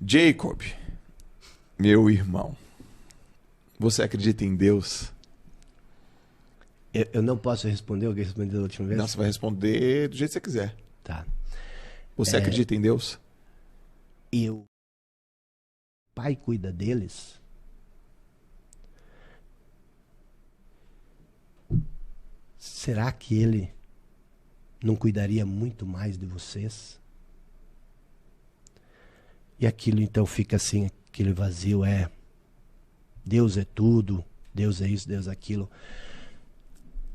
Jacob, meu irmão, você acredita em Deus? Eu não posso responder o que eu respondi da última vez? Não, você vai responder do jeito que você quiser. Tá. Você acredita em Deus? O pai cuida deles. Será que ele não cuidaria muito mais de vocês? E aquilo então fica assim, aquele vazio Deus é tudo, Deus é isso, Deus é aquilo.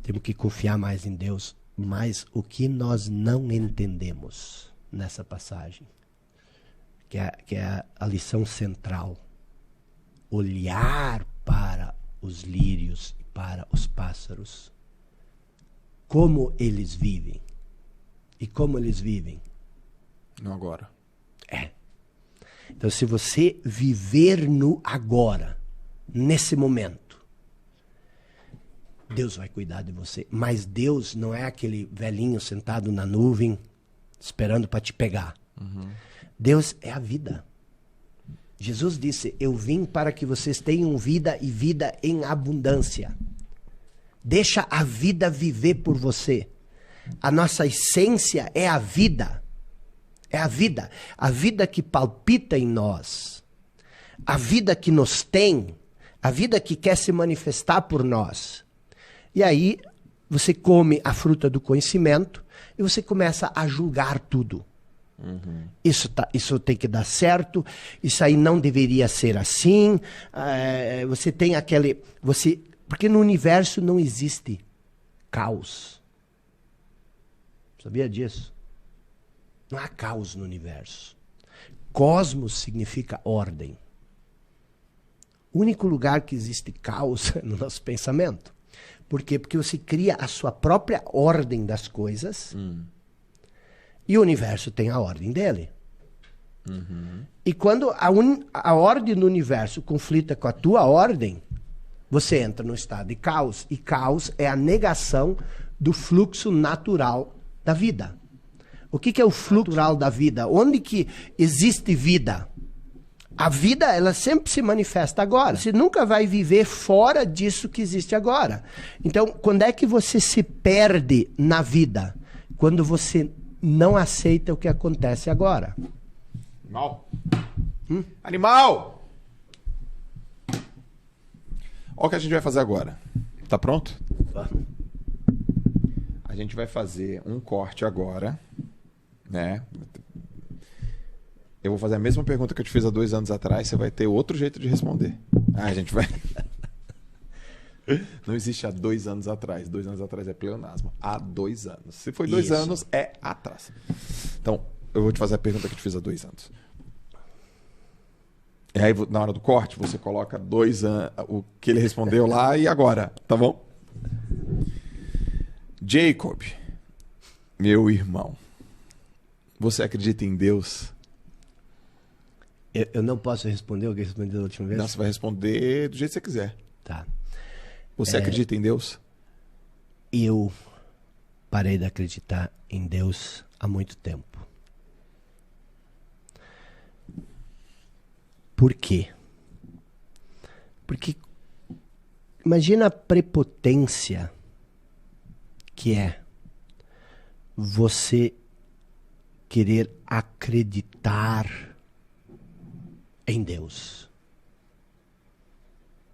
Temos que confiar mais em Deus. Mas o que nós não entendemos nessa passagem, que é a lição central, olhar para os lírios e para os pássaros, como eles vivem. E como eles vivem? Não agora. Então, se você viver no agora, nesse momento, Deus vai cuidar de você. Mas Deus não é aquele velhinho sentado na nuvem, esperando para te pegar. Deus é a vida. Jesus disse, eu vim para que vocês tenham vida e vida em abundância. Deixa a vida viver por você. A nossa essência é a vida. É a vida. A vida que palpita em nós. A vida que nos tem. A vida que quer se manifestar por nós. E aí você come a fruta do conhecimento e você começa a julgar tudo. Isso tem que dar certo, isso aí não deveria ser assim. Você tem aquele... porque no universo não existe caos. Sabia disso? Não há caos no universo. Cosmos significa ordem. O único lugar que existe caos é no nosso pensamento. Por quê? Porque você cria a sua própria ordem das coisas e o universo tem a ordem dele. E quando a ordem do universo conflita com a tua ordem, você entra no estado de caos. E caos é a negação do fluxo natural da vida. O que é o fluxo natural da vida? Onde que existe vida? A vida, ela sempre se manifesta agora. Você nunca vai viver fora disso que existe agora. Então, quando é que você se perde na vida? Quando você não aceita o que acontece agora. Animal! Animal! Olha o que a gente vai fazer agora. Tá pronto? A gente vai fazer um corte agora, né? Eu vou fazer a mesma pergunta que eu te fiz há 2 anos atrás, você vai ter outro jeito de responder. A gente vai... Não existe há 2 anos atrás. 2 anos atrás é pleonasmo. Há 2 anos. Se foi 2 anos, é atrás. Então, eu vou te fazer a pergunta que eu te fiz há 2 anos. E aí, na hora do corte, você coloca 2 anos, o que ele respondeu lá e agora, tá bom? Jacob, meu irmão, você acredita em Deus? Eu não posso responder o que eu respondi da última vez? Não, você vai responder do jeito que você quiser. Tá. Você acredita em Deus? Eu parei de acreditar em Deus há muito tempo. Por quê? Porque imagina a prepotência que é você querer acreditar em Deus.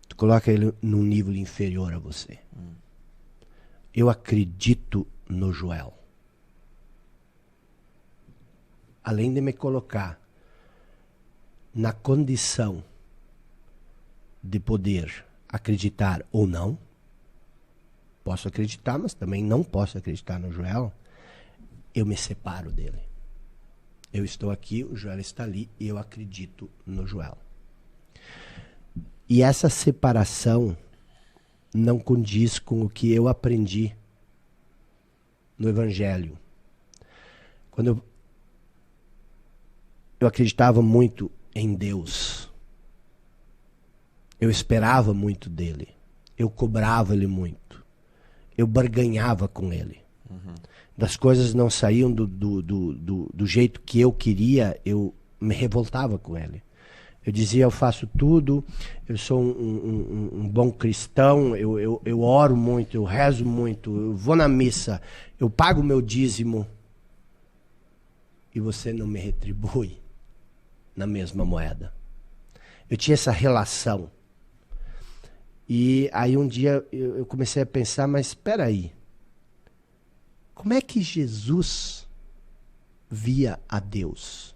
Tu coloca ele num nível inferior a você. Eu acredito no Joel. Além de me colocar na condição de poder acreditar ou não, posso acreditar, mas também não posso acreditar no Joel, eu me separo dele. Eu estou aqui, o Joel está ali e eu acredito no Joel. E essa separação não condiz com o que eu aprendi no Evangelho. Quando eu acreditava muito em Deus, eu esperava muito dele, eu cobrava ele muito, eu barganhava com ele. Das coisas não saíam do jeito que eu queria, eu me revoltava com ele. Eu dizia, eu faço tudo, eu sou um bom cristão, eu oro muito, eu rezo muito, eu vou na missa, eu pago meu dízimo e você não me retribui na mesma moeda. Eu tinha essa relação. E aí um dia eu comecei a pensar, mas espera aí, como é que Jesus via a Deus?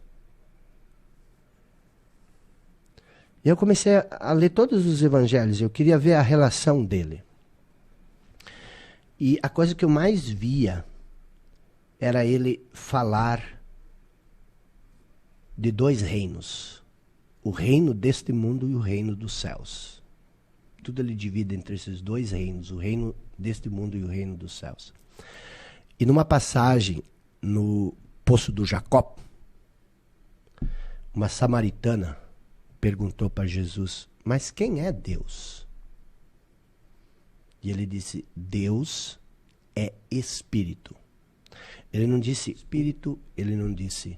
E eu comecei a ler todos os evangelhos, eu queria ver a relação dele. E a coisa que eu mais via era ele falar de dois reinos. O reino deste mundo e o reino dos céus. Tudo ele divide entre esses dois reinos, o reino deste mundo e o reino dos céus. E numa passagem no Poço do Jacó, uma samaritana perguntou para Jesus, mas quem é Deus? E ele disse, Deus é Espírito. Ele não disse Espírito, ele não disse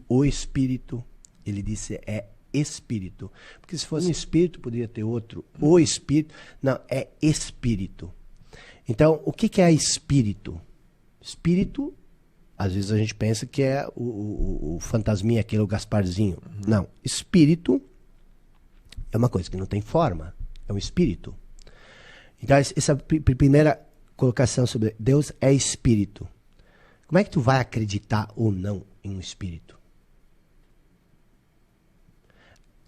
o Espírito, ele disse é Espírito. Porque se fosse um Espírito, poderia ter outro. O Espírito, não, é Espírito. Então, o que é Espírito? Espírito, às vezes a gente pensa que é o fantasminha, aquele, o Gasparzinho. Não, Espírito é uma coisa que não tem forma, é um Espírito. Então, essa primeira colocação sobre Deus é Espírito. Como é que tu vai acreditar ou não em um Espírito?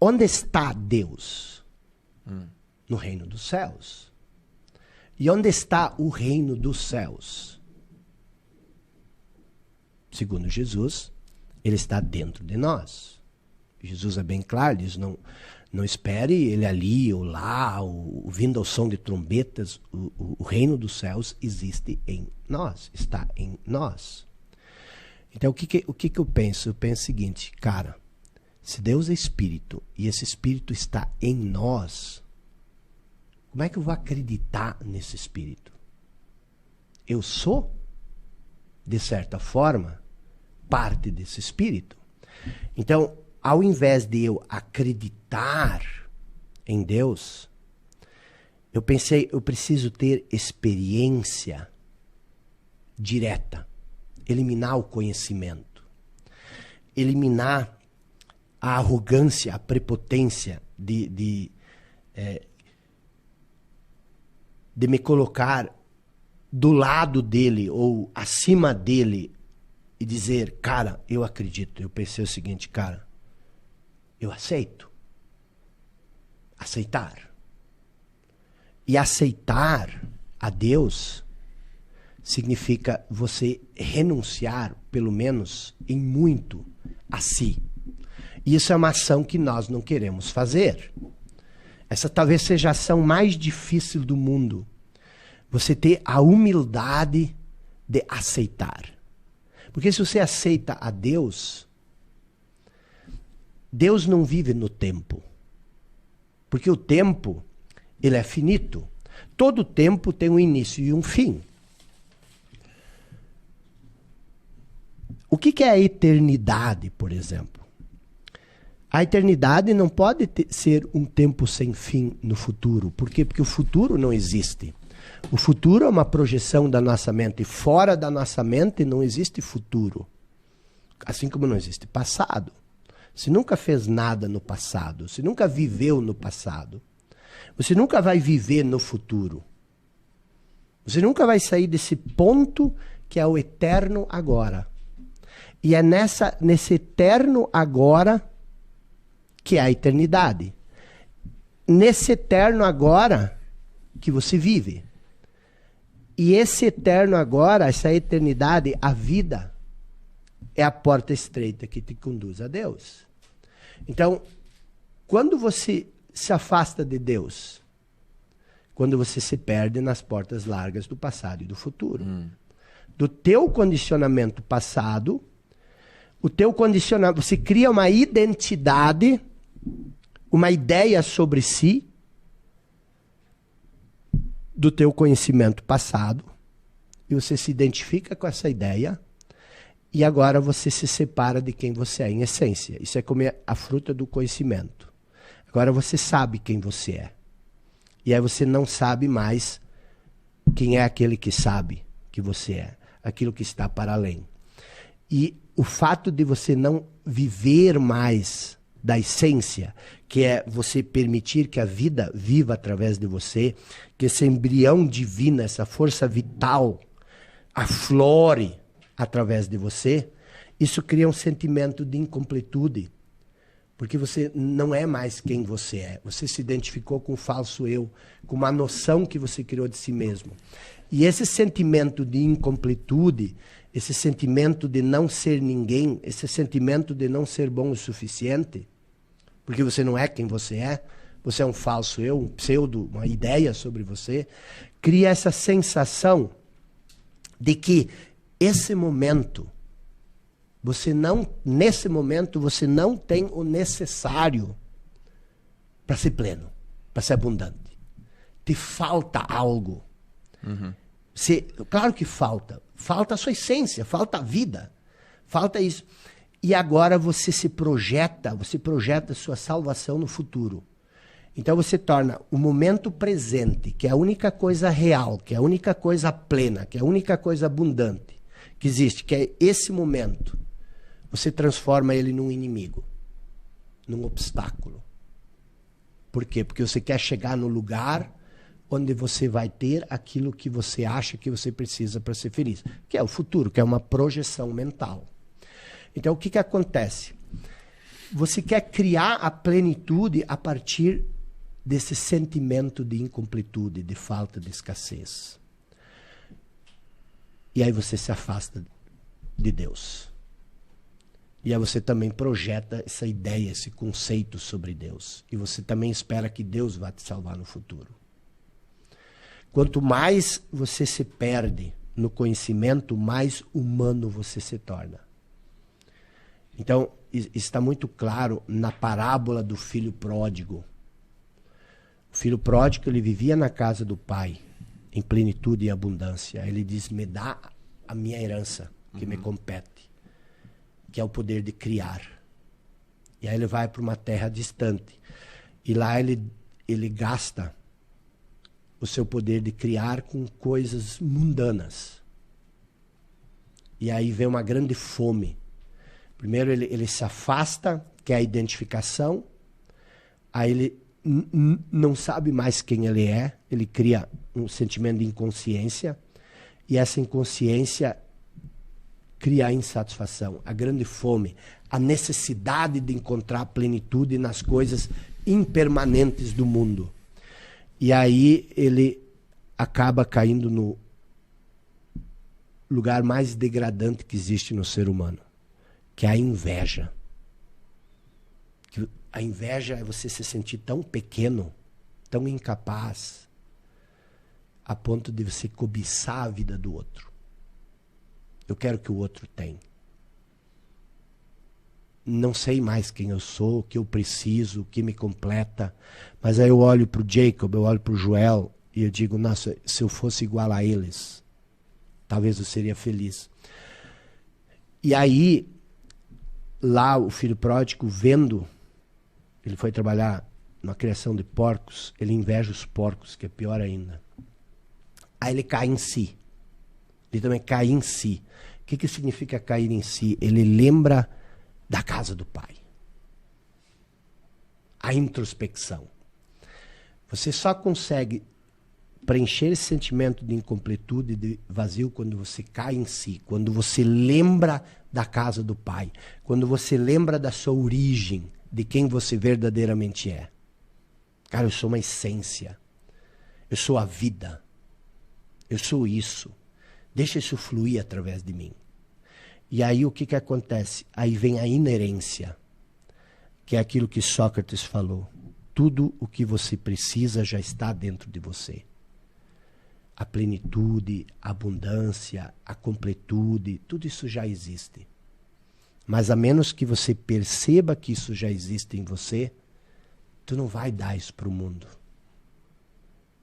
Onde está Deus? No reino dos céus. E onde está o reino dos céus? Segundo Jesus, ele está dentro de nós. Jesus é bem claro, diz, não espere ele ali ou lá, ouvindo ao som de trombetas. O reino dos céus existe em nós, está em nós. Então, o que eu penso? Eu penso o seguinte, cara, se Deus é Espírito e esse Espírito está em nós, como é que eu vou acreditar nesse Espírito? Eu sou, de certa forma, parte desse Espírito. Então, ao invés de eu acreditar em Deus, eu pensei, eu preciso ter experiência direta, eliminar o conhecimento, eliminar a arrogância, a prepotência de me colocar do lado dele ou acima dele e dizer, cara, eu acredito. Eu pensei o seguinte, cara, eu aceito. Aceitar. E aceitar a Deus significa você renunciar, pelo menos em muito, a si. E isso é uma ação que nós não queremos fazer. Essa talvez seja a ação mais difícil do mundo. Você ter a humildade de aceitar. Porque se você aceita a Deus, Deus não vive no tempo. Porque o tempo, ele é finito. Todo tempo tem um início e um fim. O que é a eternidade, por exemplo? A eternidade não pode ser um tempo sem fim no futuro. Por quê? Porque o futuro não existe. O futuro é uma projeção da nossa mente. Fora da nossa mente não existe futuro. Assim como não existe passado. Você nunca fez nada no passado. Você nunca viveu no passado. Você nunca vai viver no futuro. Você nunca vai sair desse ponto que é o eterno agora. E é nesse eterno agora que é a eternidade. Nesse eterno agora que você vive. E esse eterno agora, essa eternidade, a vida, é a porta estreita que te conduz a Deus. Então, quando você se afasta de Deus, quando você se perde nas portas largas do passado e do futuro. Do teu condicionamento passado, o teu condicionamento, você cria uma identidade, uma ideia sobre si, do teu conhecimento passado, e você se identifica com essa ideia, E agora você se separa de quem você é, em essência. Isso é comer a fruta do conhecimento. Agora você sabe quem você é. E aí você não sabe mais quem é aquele que sabe que você é. Aquilo que está para além. E o fato de você não viver mais da essência, que é você permitir que a vida viva através de você, que esse embrião divino, essa força vital, aflore através de você, isso cria um sentimento de incompletude. Porque você não é mais quem você é. Você se identificou com o falso eu, com uma noção que você criou de si mesmo. E esse sentimento de incompletude, esse sentimento de não ser ninguém, esse sentimento de não ser bom o suficiente, porque você não é quem você é um falso eu, um pseudo, uma ideia sobre você, cria essa sensação de que esse momento, nesse momento você não tem o necessário para ser pleno, para ser abundante. Te falta algo. Uhum. Claro que falta. Falta a sua essência, falta a vida. Falta isso. E agora você projeta a sua salvação no futuro. Então você torna o momento presente, que é a única coisa real, que é a única coisa plena, que é a única coisa abundante que existe, que é esse momento. Você transforma ele num inimigo, num obstáculo. Por quê? Porque você quer chegar no lugar onde você vai ter aquilo que você acha que você precisa para ser feliz, que é o futuro, que é uma projeção mental. Então, o que acontece? Você quer criar a plenitude a partir desse sentimento de incompletude, de falta, de escassez. E aí você se afasta de Deus. E aí você também projeta essa ideia, esse conceito sobre Deus. E você também espera que Deus vá te salvar no futuro. Quanto mais você se perde no conhecimento, mais humano você se torna. Então, está muito claro na parábola do filho pródigo. O filho pródigo, ele vivia na casa do pai, em plenitude e abundância. Ele diz, me dá a minha herança, que me compete, que é o poder de criar. E aí ele vai para uma terra distante. E lá ele gasta o seu poder de criar com coisas mundanas. E aí vem uma grande fome. Primeiro ele se afasta, que é a identificação. Aí ele não sabe mais quem ele é. Ele cria um sentimento de inconsciência. E essa inconsciência cria a insatisfação, a grande fome, a necessidade de encontrar plenitude nas coisas impermanentes do mundo. E aí ele acaba caindo no lugar mais degradante que existe no ser humano, que é a inveja. A inveja é você se sentir tão pequeno, tão incapaz, a ponto de você cobiçar a vida do outro. Eu quero que o outro tenha. Não sei mais quem eu sou, o que eu preciso, o que me completa. Mas aí eu olho para o Jacob, eu olho para o Joel e eu digo, nossa, se eu fosse igual a eles, talvez eu seria feliz. E aí, lá o filho pródigo, vendo, ele foi trabalhar na criação de porcos, ele inveja os porcos, que é pior ainda. Aí ele cai em si. Ele também cai em si. O que significa cair em si? Ele lembra da casa do pai. A introspecção. Você só consegue preencher esse sentimento de incompletude, de vazio, quando você cai em si, quando você lembra da casa do pai, quando você lembra da sua origem, de quem você verdadeiramente é. Cara, eu sou uma essência. Eu sou a vida. Eu sou isso. Deixa isso fluir através de mim. E aí o que acontece? Aí vem a inerência, que é aquilo que Sócrates falou. Tudo o que você precisa já está dentro de você. A plenitude, a abundância, a completude, tudo isso já existe. Mas a menos que você perceba que isso já existe em você, tu não vai dar isso para o mundo.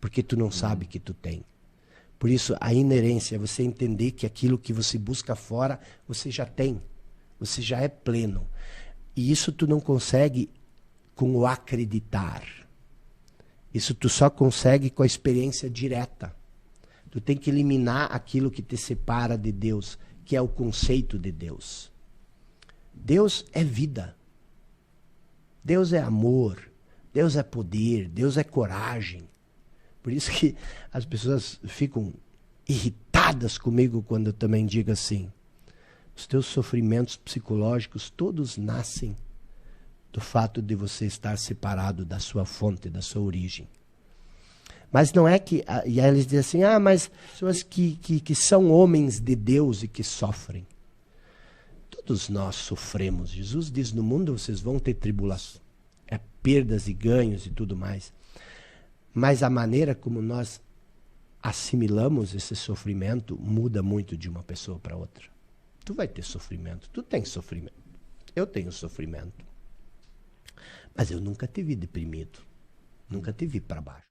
Porque tu não sabe que tu tem. Por isso, a inerência é você entender que aquilo que você busca fora, você já tem. Você já é pleno. E isso tu não consegue com o acreditar. Isso tu só consegue com a experiência direta. Tu tem que eliminar aquilo que te separa de Deus, que é o conceito de Deus. Deus é vida. Deus é amor. Deus é poder. Deus é coragem. Por isso que as pessoas ficam irritadas comigo quando eu também digo assim: os teus sofrimentos psicológicos todos nascem do fato de você estar separado da sua fonte, da sua origem. Mas não é que... E aí eles dizem assim, mas pessoas que são homens de Deus e que sofrem. Todos nós sofremos. Jesus diz, no mundo vocês vão ter tribulação, perdas e ganhos e tudo mais. Mas a maneira como nós assimilamos esse sofrimento muda muito de uma pessoa para outra. Tu vai ter sofrimento, tu tens sofrimento. Eu tenho sofrimento. Mas eu nunca te vi deprimido. Nunca te vi para baixo.